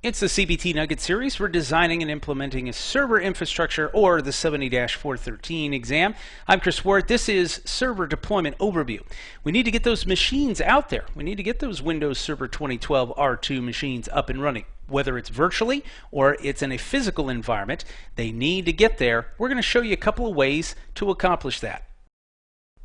It's the CBT Nugget series for designing and implementing a server infrastructure, or the 70-413 exam. I'm Chris Ward. This is Server Deployment Overview. We need to get those machines out there. We need to get those Windows Server 2012 R2 machines up and running. Whether it's virtually or it's in a physical environment, they need to get there. We're going to show you a couple of ways to accomplish that.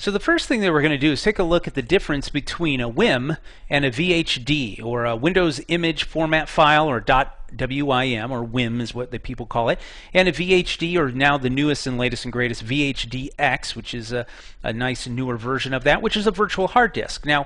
So the first thing that we're going to do is take a look at the difference between a WIM and a VHD, or a Windows Image Format File, or .wim, or WIM is what the people call it, and a VHD, or now the newest and latest and greatest VHDX, which is a nice newer version of that, which is a virtual hard disk. Now,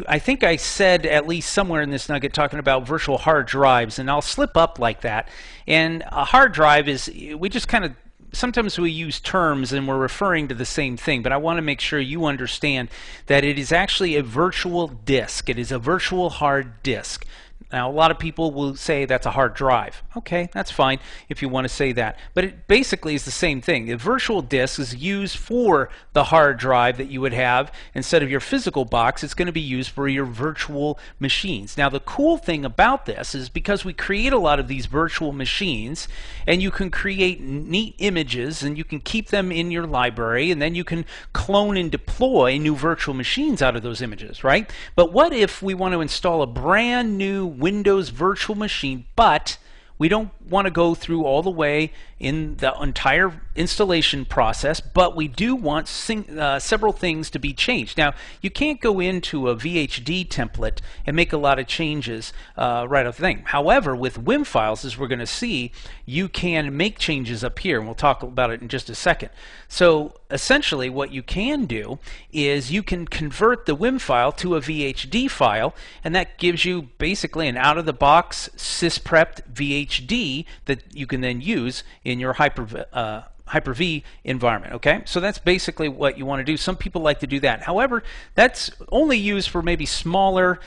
I think I said at least somewhere in this nugget talking about virtual hard drives, and I'll slip up like that. And a hard drive is, we just kind of sometimes we use terms and we're referring to the same thing, but I want to make sure you understand that it is actually a virtual disk. It is a virtual hard disk. Now, a lot of people will say that's a hard drive. Okay, that's fine if you want to say that. But it basically is the same thing. The virtual disk is used for the hard drive that you would have instead of your physical box. It's going to be used for your virtual machines. Now, the cool thing about this is because we create a lot of these virtual machines, and you can create neat images, and you can keep them in your library, and then you can clone and deploy new virtual machines out of those images, right? But what if we want to install a brand new Windows virtual machine, but we don't want to go through all the way in the entire installation process, but we do want several things to be changed. Now, you can't go into a VHD template and make a lot of changes right off the thing. However, with WIM files, as we're going to see, you can make changes up here, and we'll talk about it in just a second. So essentially what you can do is you can convert the WIM file to a VHD file, and that gives you basically an out-of-the-box sysprepped VHD that you can then use in your Hyper-V environment. Okay, so that's basically what you want to do. Some people like to do that. However, that's only used for maybe smaller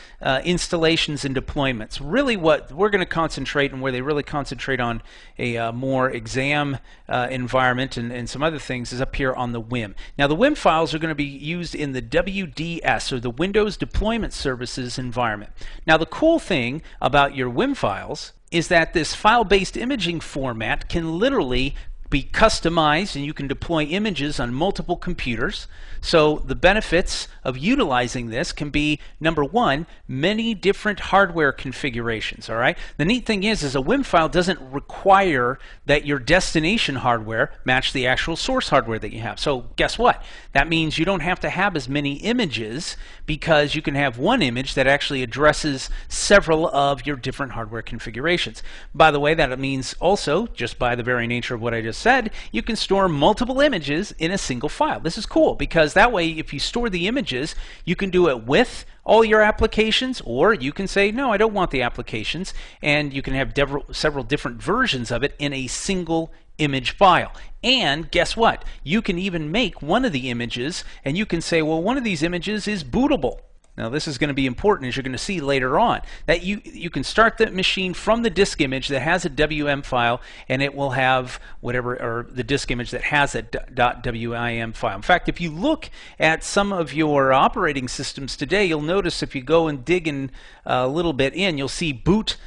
installations and deployments. Really, what we're going to concentrate, and where they really concentrate on a more exam environment and some other things, is up here on the WIM. Now, the WIM files are going to be used in the WDS, or the Windows Deployment Services environment. Now, the cool thing about your WIM files is that this file-based imaging format can literally be customized, and you can deploy images on multiple computers. So the benefits of utilizing this can be, number one, many different hardware configurations. All right. The neat thing is a WIM file doesn't require that your destination hardware match the actual source hardware that you have. So guess what? That means you don't have to have as many images, because you can have one image that actually addresses several of your different hardware configurations. By the way, that means also, just by the very nature of what I just said, you can store multiple images in a single file. This is cool, because that way, if you store the images, you can do it with all your applications, or you can say, no, I don't want the applications, and you can have several different versions of it in a single image file. And guess what? You can even make one of the images, and you can say, well, one of these images is bootable. Now, this is going to be important, as you're going to see later on, that you can start the machine from the disk image that has a WM file, and it will have whatever, or the disk image that has a .wim file. In fact, if you look at some of your operating systems today, you'll notice if you go and dig in a little bit in, you'll see boot.wim,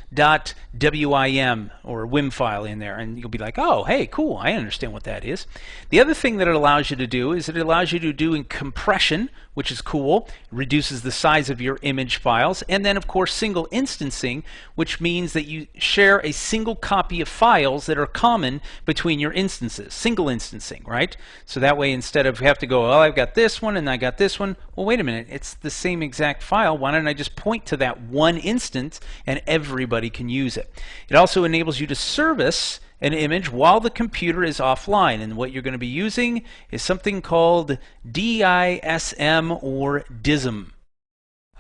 or WIM file in there, and you'll be like, oh, hey, cool, I understand what that is. The other thing that it allows you to do is it allows you to do compression, which is cool. It reduces the size of your image files, and then of course single instancing, which means that you share a single copy of files that are common between your instances. Single instancing, right? So that way, instead of have to go, oh, I've got this one and I got this one, well, wait a minute, it's the same exact file. Why don't I just point to that one instance and everybody can use it? It also enables you to service an image while the computer is offline, and what you're going to be using is something called DISM or DISM.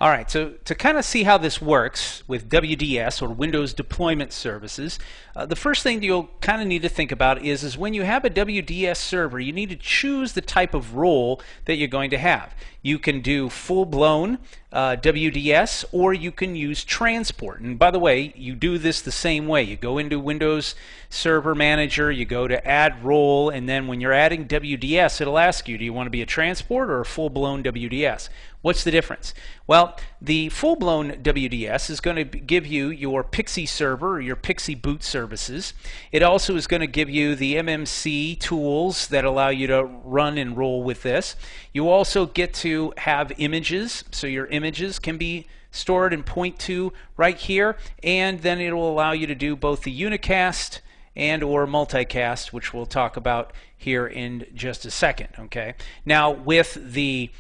All right, so to kind of see how this works with WDS, or Windows Deployment Services, the first thing you'll kind of need to think about is when you have a WDS server, you need to choose the type of role that you're going to have. You can do full-blown WDS, or you can use transport. And by the way, you do this the same way. You go into Windows Server Manager, you go to Add Role, and then when you're adding WDS, it'll ask you, do you want to be a transport or a full-blown WDS? What's the difference? Well, the full-blown WDS is going to give you your PXE server or your PXE boot services. It also is going to give you the MMC tools that allow you to run and roll with this. You also get to have images, so your images can be stored and point to right here, and then it will allow you to do both the unicast and or multicast, which we'll talk about here in just a second. Okay. Now with the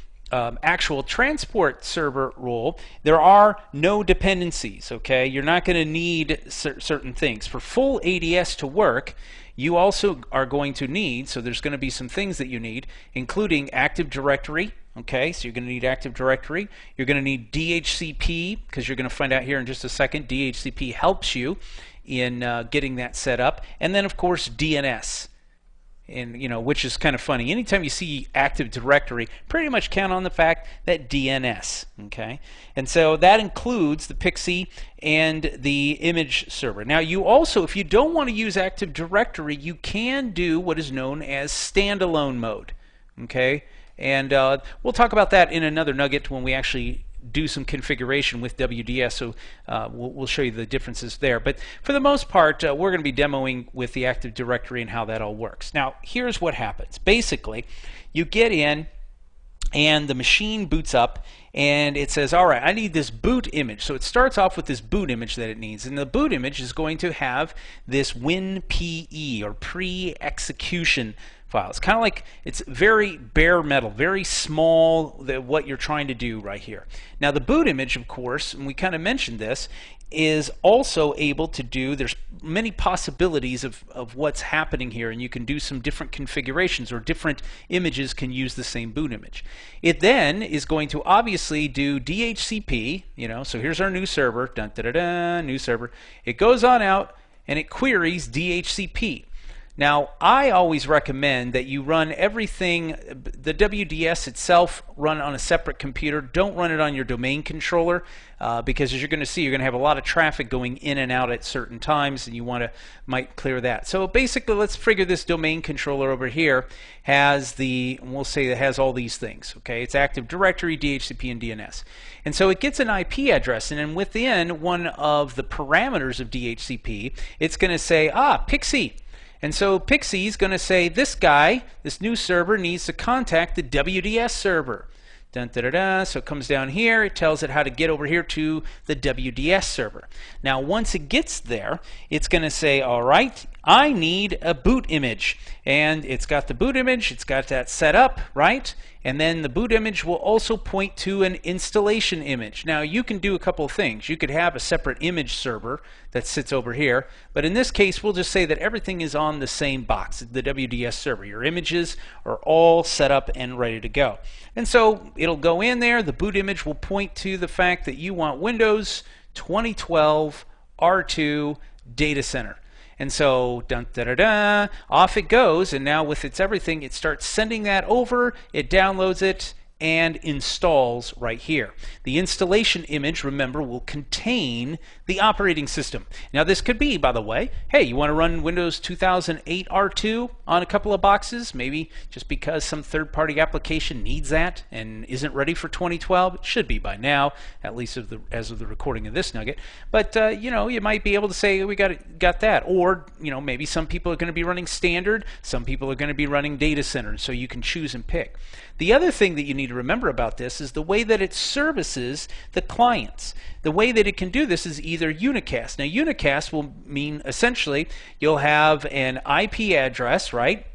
actual transport server rule, there are no dependencies. Okay, you're not going to need certain things for full ADS to work. You also are going to need, so there's going to be some things that you need, including Active Directory. Okay, so you're going to need Active Directory. You're going to need DHCP, because you're going to find out here in just a second. DHCP helps you in getting that set up, and then of course DNS. And which is kind of funny. Anytime you see Active Directory, pretty much count on the fact that DNS. Okay, and so that includes the PXE and the image server. Now, you also, if you don't want to use Active Directory, you can do what is known as standalone mode. Okay, and we'll talk about that in another nugget when we actually do some configuration with WDS, so we'll show you the differences there. But for the most part, we're going to be demoing with the Active Directory and how that all works. Now, here's what happens. Basically, you get in and the machine boots up and it says, all right, I need this boot image. So it starts off with this boot image that it needs, and the boot image is going to have this WinPE or pre-execution file. It's kind of like, it's very bare metal, very small, what you're trying to do right here. Now the boot image, of course, and we kind of mentioned this, is also able to do, there's many possibilities of what's happening here, and you can do some different configurations, or different images can use the same boot image. It then is going to obviously do DHCP, so here's our new server, dun, da, da, da, new server. It goes on out and it queries DHCP. Now, I always recommend that you run everything, the WDS itself, run on a separate computer. Don't run it on your domain controller because, as you're going to see, you're going to have a lot of traffic going in and out at certain times, and you might clear that. So basically, let's figure this domain controller over here has we'll say it has all these things. Okay, it's Active Directory, DHCP, and DNS. And so it gets an IP address, and then within one of the parameters of DHCP, it's going to say, PXE. And so PXE is going to say, this guy, this new server, needs to contact the WDS server. Dun, da, da, da. So it comes down here, it tells it how to get over here to the WDS server. Now once it gets there, it's going to say, all right, I need a boot image. And it's got the boot image, it's got that set up, right? And then the boot image will also point to an installation image. Now you can do a couple of things. You could have a separate image server that sits over here, but in this case we'll just say that everything is on the same box, the WDS server. Your images are all set up and ready to go. And so it'll go in there, the boot image will point to the fact that you want Windows 2012 R2 Data Center. And so, dun, da, da, da, off it goes, and now with its everything, it starts sending that over, it downloads it, and installs right here. The installation image, remember, will contain the operating system. Now this could be, by the way, hey, you want to run Windows 2008 R2 on a couple of boxes, maybe just because some third-party application needs that and isn't ready for 2012. It should be by now, at least as of the recording of this nugget. But you might be able to say we got that, or maybe some people are going to be running standard, some people are going to be running data center, so you can choose and pick. The other thing that you need to remember about this is the way that it services the clients. The way that it can do this is either unicast. Now unicast will mean essentially you'll have an IP address, right?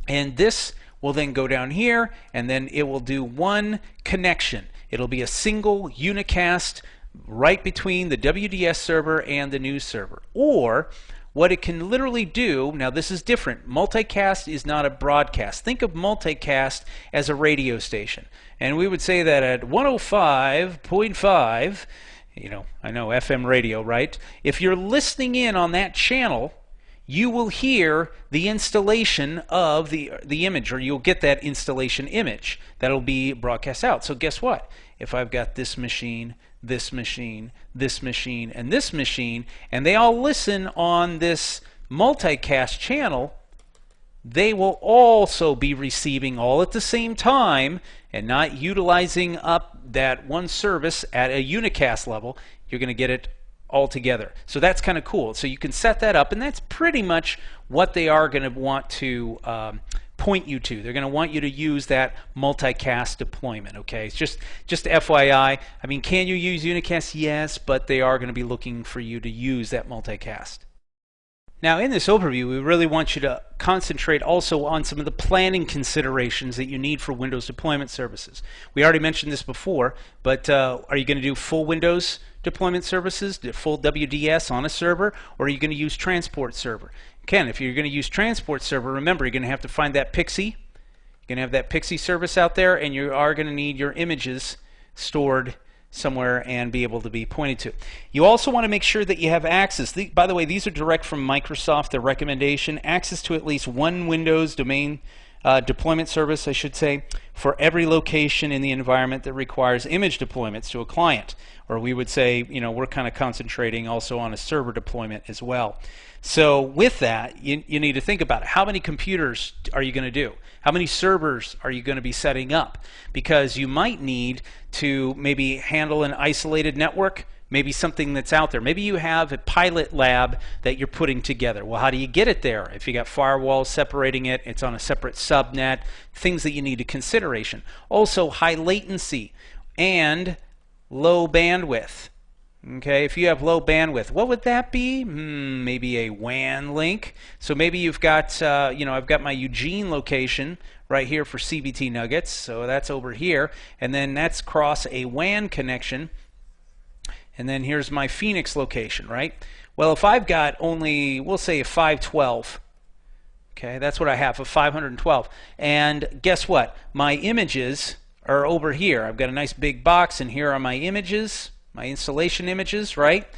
And this will then go down here, and then it will do one connection. It'll be a single unicast right between the WDS server and the news server. Or what it can literally do, now this is different. Multicast is not a broadcast. Think of multicast as a radio station. And we would say that at 105.5, I know FM radio, right? If you're listening in on that channel, you will hear the installation of the image, or you'll get that installation image that'll be broadcast out. So guess what? If I've got this machine, this machine, this machine, and this machine, and they all listen on this multicast channel, they will also be receiving all at the same time and not utilizing up that one service at a unicast level. You're going to get it all together. So that's kind of cool. So you can set that up, and that's pretty much what they are going to want to point you to. They're going to want you to use that multicast deployment. Okay, it's just FYI. I mean, can you use unicast? Yes, but they are going to be looking for you to use that multicast. Now, in this overview, we really want you to concentrate also on some of the planning considerations that you need for Windows deployment services. We already mentioned this before, but are you going to do full Windows deployment services, full WDS on a server, or are you going to use transport server? Again, if you're going to use transport server, remember, you're going to have to find that PXE. You're going to have that PXE service out there, and you are going to need your images stored somewhere and be able to be pointed to. You also want to make sure that you have access. By the way, these are direct from Microsoft, their recommendation, access to at least one Windows domain deployment service, I should say, for every location in the environment that requires image deployments to a client. Or we would say, you know, we're kind of concentrating also on a server deployment as well. So with that, you need to think about it. How many computers are you going to do? How many servers are you going to be setting up? Because you might need to maybe handle an isolated network, maybe something that's out there. Maybe you have a pilot lab that you're putting together. Well, how do you get it there? If you got firewalls separating it, it's on a separate subnet, things that you need to consideration. Also, high latency and low bandwidth. Okay, if you have low bandwidth, what would that be? Maybe a WAN link. So maybe you've got, you know, I've got my Eugene location right here for CBT Nuggets, so that's over here, and then that's across a WAN connection, and then here's my Phoenix location, right? Well, if I've got only, we'll say a 512, okay, that's what I have, a 512, and guess what? My images are over here. I've got a nice big box, and here are my images, my installation images, right?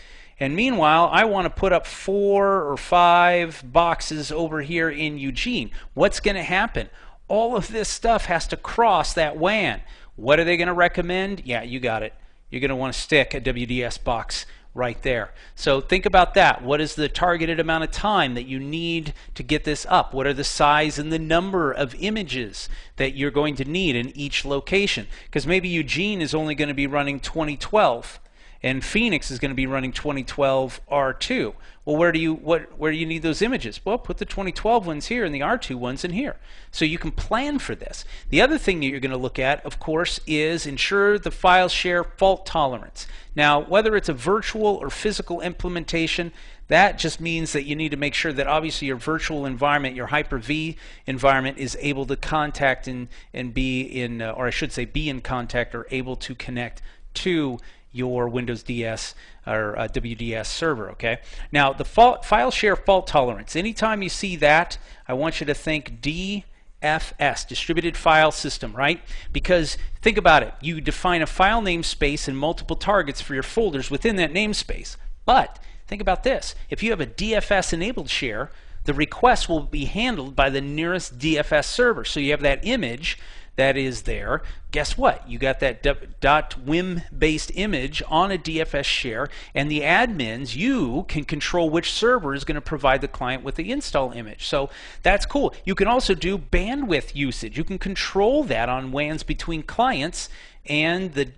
And meanwhile, I want to put up 4 or 5 boxes over here in Eugene. What's going to happen? All of this stuff has to cross that WAN. What are they going to recommend? Yeah, you got it. You're going to want to stick a WDS box right there. So think about that. What is the targeted amount of time that you need to get this up? What are the size and the number of images that you're going to need in each location? Because maybe Eugene is only going to be running 2012 and Phoenix is going to be running 2012 R2. Well, where do you need those images? Well, put the 2012 ones here and the R2 ones in here. So you can plan for this. The other thing that you're going to look at, of course, is ensure the file share fault tolerance. Now, whether it's a virtual or physical implementation, that just means that you need to make sure that obviously your virtual environment, your Hyper-V environment, is able to contact and be in, or I should say be in contact or able to connect to your Windows DS or WDS server. Okay. Now the file share fault tolerance. Anytime you see that, I want you to think DFS, distributed file system, right? Because think about it. You define a file namespace and multiple targets for your folders within that namespace. But think about this. If you have a DFS enabled share, the request will be handled by the nearest DFS server. So you have that image that is there. Guess what? You got that .wim based image on a DFS share, and the admins, you can control which server is going to provide the client with the install image. So that's cool. You can also do bandwidth usage. You can control that on WANs between clients and the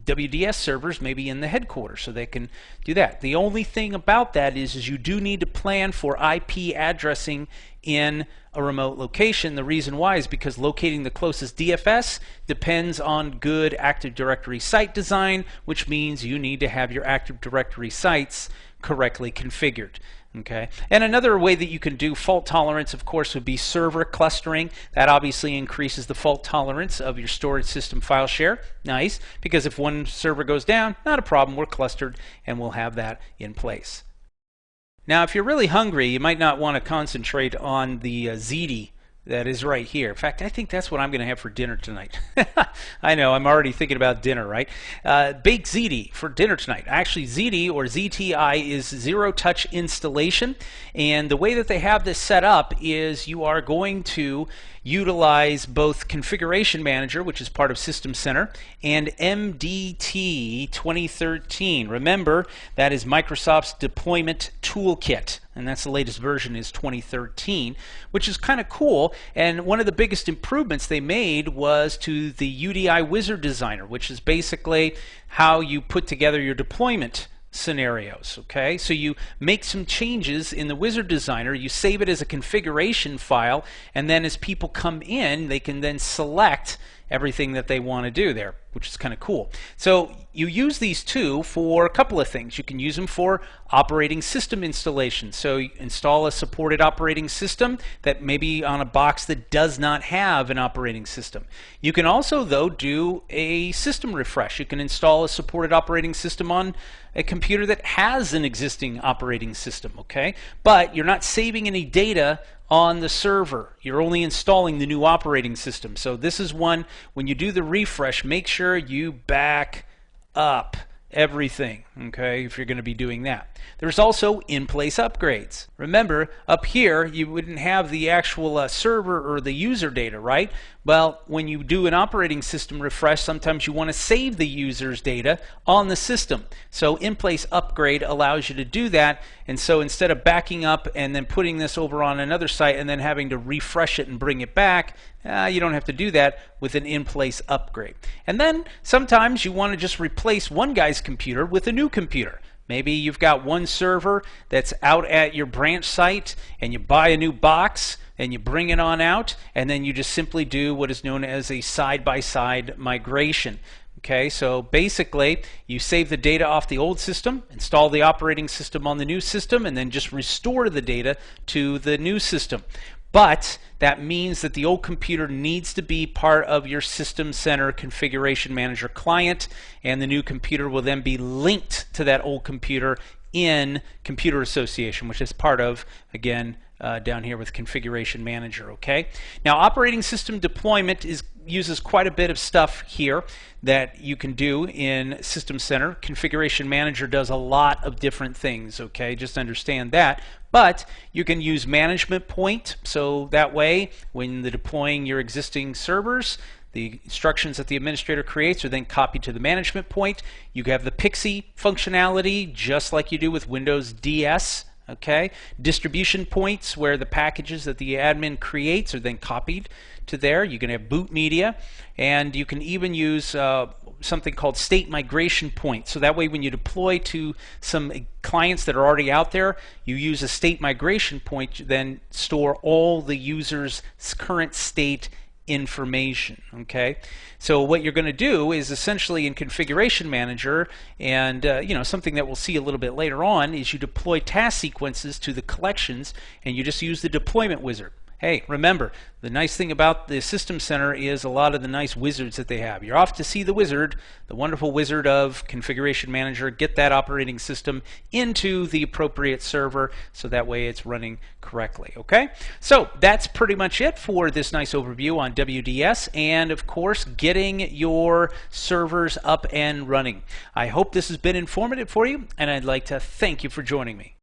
WDS servers, maybe in the headquarters, so they can do that. The only thing about that is you do need to plan for IP addressing in a remote location. The reason why is because locating the closest DFS depends on good Active Directory site design, which means you need to have your Active Directory sites correctly configured. Okay. And another way that you can do fault tolerance, of course, would be server clustering. That obviously increases the fault tolerance of your storage system file share. Nice, because if one server goes down, not a problem, we're clustered and we'll have that in place. Now, if you're really hungry, you might not want to concentrate on the ZD that is right here. In fact, I think that's what I'm going to have for dinner tonight. I know, I'm already thinking about dinner, right? Baked ZD for dinner tonight. Actually, ZD or ZTI is Zero Touch Installation. And the way that they have this set up is you are going to utilize both Configuration Manager, which is part of System Center, and MDT 2013. Remember, that is Microsoft's deployment toolkit. and that's the latest version is 2013, which is kind of cool. And one of the biggest improvements they made was to the UDI Wizard Designer, which is basically how you put together your deployment scenarios. Okay, so you make some changes in the Wizard Designer, you save it as a configuration file, and then as people come in, they can then select everything that they want to do there, which is kind of cool. So you use these two for a couple of things. You can use them for operating system installation. So you install a supported operating system that may be on a box that does not have an operating system. You can also, though, do a system refresh. You can install a supported operating system on a computer that has an existing operating system, okay? But you're not saving any data on the server. You're only installing the new operating system. So this is one, when you do the refresh, make sure you back up everything, okay, if you're going to be doing that. There's also in-place upgrades. Remember, up here, you wouldn't have the actual server or the user data, right? Well, when you do an operating system refresh, sometimes you want to save the user's data on the system. So in-place upgrade allows you to do that. And so instead of backing up and then putting this over on another site and then having to refresh it and bring it back, you don't have to do that with an in-place upgrade. And then sometimes you want to just replace one guy's computer with a new computer. Maybe you've got one server that's out at your branch site and you buy a new box and you bring it on out, and then you just simply do what is known as a side-by-side migration. Okay, so basically you save the data off the old system, install the operating system on the new system, and then just restore the data to the new system. But that means that the old computer needs to be part of your System Center Configuration Manager client, and the new computer will then be linked to that old computer in Computer Association, which is part of, again, down here with Configuration Manager. Okay. Now, operating system deployment uses quite a bit of stuff here that you can do in System Center. Configuration Manager does a lot of different things. Okay, just understand that. But you can use Management Point, so that way, when they're deploying your existing servers, the instructions that the administrator creates are then copied to the management point. You have the PXE functionality, just like you do with Windows DS. Okay, distribution points where the packages that the admin creates are then copied to there. You can have boot media, and you can even use something called state migration point. So that way, when you deploy to some clients that are already out there, you use a state migration point, then store all the user's current state information. Okay, so what you're going to do is essentially in Configuration Manager, and something that we'll see a little bit later on, is you deploy task sequences to the collections, and you just use the deployment wizard. Hey, remember, the nice thing about the System Center is a lot of the nice wizards that they have. You're off to see the wizard, the wonderful wizard of Configuration Manager, get that operating system into the appropriate server so that way it's running correctly. Okay, so that's pretty much it for this nice overview on WDS and, of course, getting your servers up and running. I hope this has been informative for you, and I'd like to thank you for joining me.